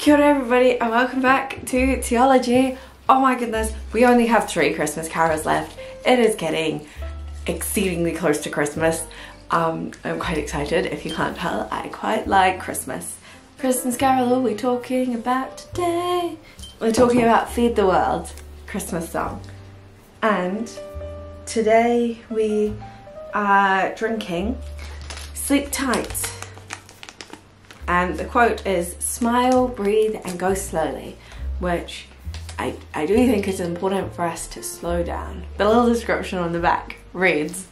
Kia ora everybody and welcome back to Theology. Oh my goodness, we only have 3 Christmas carols left. It is getting exceedingly close to Christmas. I'm quite excited. If you can't tell, I quite like Christmas. Christmas carol are we talking about today? We're talking about Feed the World, Christmas song. And today we are drinking Sleep Tight. And the quote is, smile, breathe and go slowly, which I do think is important for us to slow down. The little description on the back reads,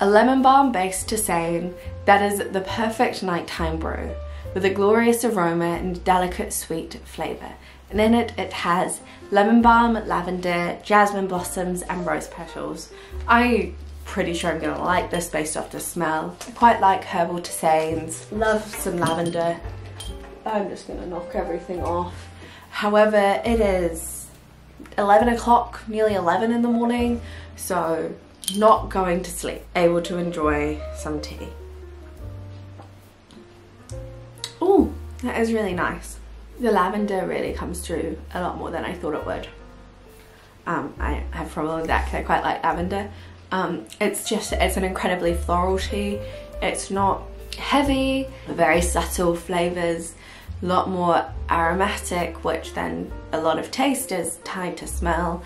a lemon balm based tisane that is the perfect nighttime brew with a glorious aroma and delicate sweet flavour. And in it has lemon balm, lavender, jasmine blossoms and rose petals. I'm pretty sure I'm gonna like this based off the smell. I quite like herbal tisanes, love some lavender. I'm just gonna knock everything off. However, it is 11 o'clock, nearly 11 in the morning, so not going to sleep, able to enjoy some tea. Oh, that is really nice. The lavender really comes through a lot more than I thought it would. I have trouble with that because I quite like lavender. It's an incredibly floral tea. It's not heavy, very subtle flavours, a lot more aromatic, which then a lot of taste is tied to smell.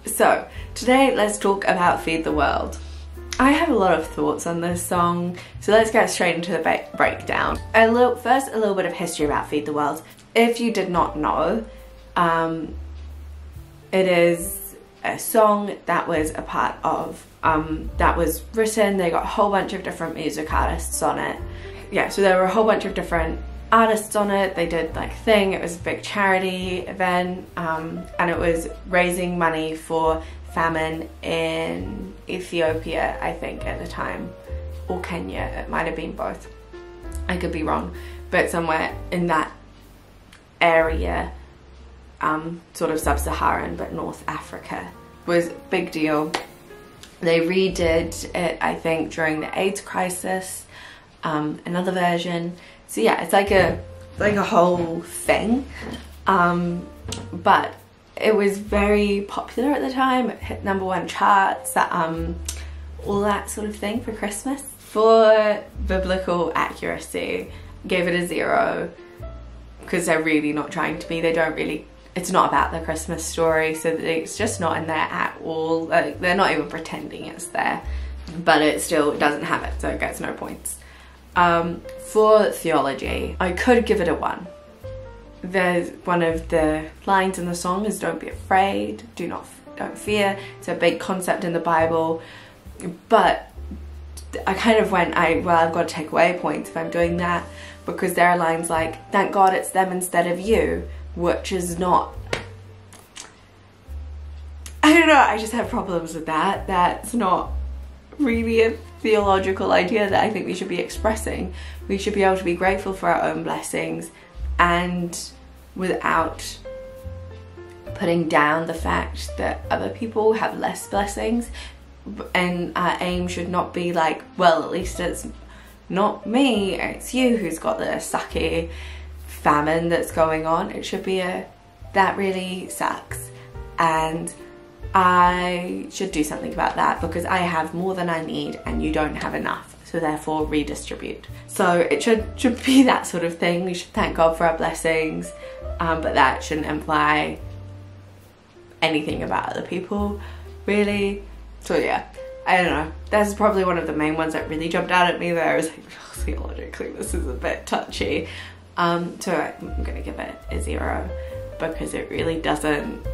So today let's talk about Feed the World. I have a lot of thoughts on this song, so let's get straight into the breakdown. First, a little bit of history about Feed the World. If you did not know, it is a song that was a part of, that was written, they got a whole bunch of different music artists on it. Yeah, so there were a whole bunch of different artists on it. They did like thing, it was a big charity event, and it was raising money for famine in Ethiopia, I think at the time, or Kenya, it might have been both. I could be wrong, but somewhere in that area, sort of sub-Saharan but North Africa, was a big deal. They redid it, I think, during the AIDS crisis, another version. So yeah, it's like a whole thing, but it was very popular at the time. It hit #1 charts, all that sort of thing for Christmas. For biblical accuracy, gave it a 0 because they're really not trying to be. They don't really. It's not about the Christmas story, so it's just not in there at all. Like, they're not even pretending it's there, but it still doesn't have it, so it gets no points. For theology, I could give it a 1. There's one of the lines in the song is don't be afraid, don't fear. It's a big concept in the Bible, but I kind of went, well, I've got to take away points if I'm doing that, because there are lines like, thank God it's them instead of you, which is not, I don't know, I just have problems with that. That's not really a theological idea that I think we should be expressing. We should be able to be grateful for our own blessings and without putting down the fact that other people have less blessings, and our aim should not be like, well, at least it's not me, it's you who's got the sucky famine that's going on. It should be that really sucks and I should do something about that because I have more than I need and you don't have enough, so therefore redistribute. So it should be that sort of thing. We should thank God for our blessings, but that shouldn't imply anything about other people, really. So yeah, I don't know. That's probably one of the main ones that really jumped out at me there. I was like, oh, theologically this is a bit touchy. So I'm gonna give it a 0 because it really doesn't,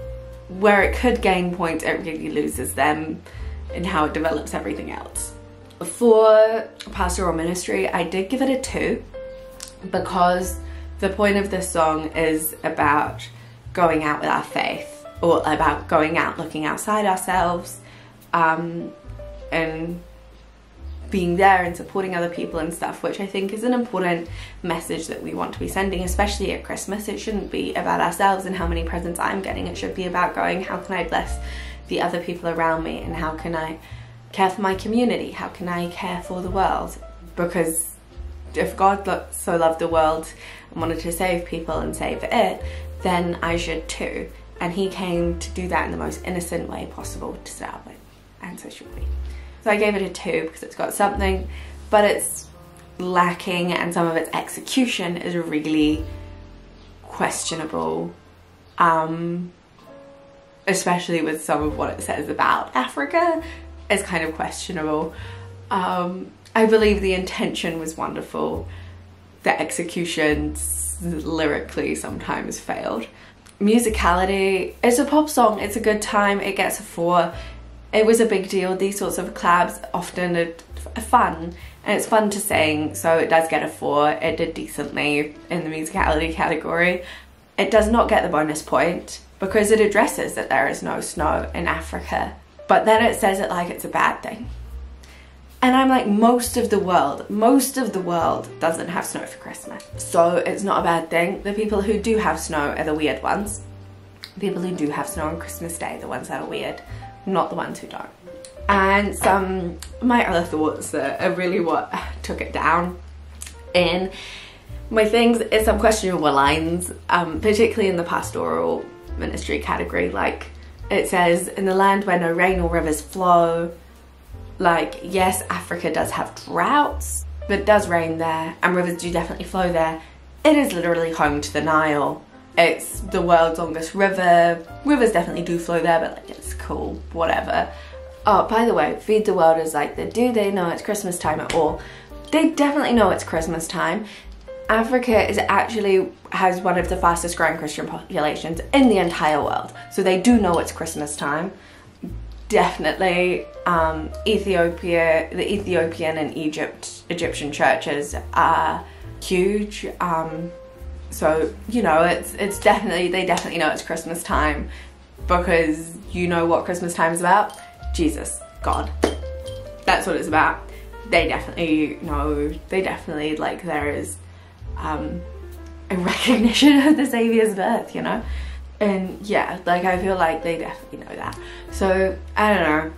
where it could gain points, it really loses them in how it develops everything else. For pastoral ministry, I did give it a 2 because the point of this song is about going out with our faith, or about going out, looking outside ourselves, and being there and supporting other people and stuff, which I think is an important message that we want to be sending, especially at Christmas. It shouldn't be about ourselves and how many presents I'm getting. It should be about going, how can I bless the other people around me, and how can I care for my community? How can I care for the world? Because if God so loved the world and wanted to save people and save it, then I should too. And he came to do that in the most innocent way possible to start with, and so should we. So I gave it a 2 because it's got something, but it's lacking, and some of its execution is really questionable, especially with some of what it says about Africa is kind of questionable. I believe the intention was wonderful. The execution lyrically sometimes failed. Musicality, it's a pop song, it's a good time, it gets a 4. It was a big deal. These sorts of collabs often are fun, and it's fun to sing, so it does get a 4. It did decently in the musicality category. It does not get the bonus point because it addresses that there is no snow in Africa, but then it says it like it's a bad thing. And I'm like, most of the world doesn't have snow for Christmas, so it's not a bad thing. The people who do have snow are the weird ones. The people who do have snow on Christmas Day, the ones that are weird, not the ones who don't. And some my other thoughts that are really what took it down in my things is some questionable lines, particularly in the pastoral ministry category. Like, it says, in the land where no rain or rivers flow. Like, yes, Africa does have droughts, but it does rain there, and rivers do definitely flow there. It is literally home to the Nile. It's the world's longest river. Rivers definitely do flow there, but like, it's cool, whatever. Oh, by the way, Feed the World is like, do they know it's Christmas time at all? They definitely know it's Christmas time. Africa is actually has one of the fastest growing Christian populations in the entire world, so they do know it's Christmas time. Definitely, Ethiopia, the Ethiopian and Egyptian churches are huge. So, you know, it's definitely, they definitely know it's Christmas time, because you know what Christmas time is about? Jesus, God. That's what it's about. They definitely know, they definitely, like, there is a recognition of the Saviour's birth, you know? And yeah, like, I feel like they definitely know that. So, I don't know.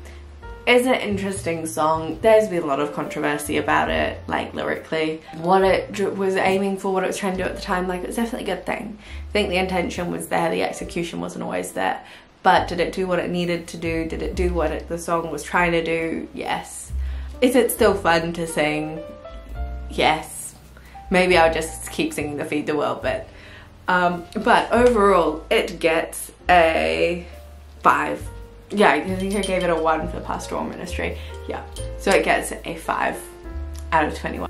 It's an interesting song. There's been a lot of controversy about it, like, lyrically. What it was aiming for, what it was trying to do at the time, like, it was definitely a good thing. I think the intention was there, the execution wasn't always there. But did it do what it needed to do? Did it do what the song was trying to do? Yes. Is it still fun to sing? Yes. Maybe I'll just keep singing the Feed the World bit. But overall, it gets a 5. Yeah, I think I gave it a 1 for pastoral ministry. Yeah, so it gets a 5 out of 21.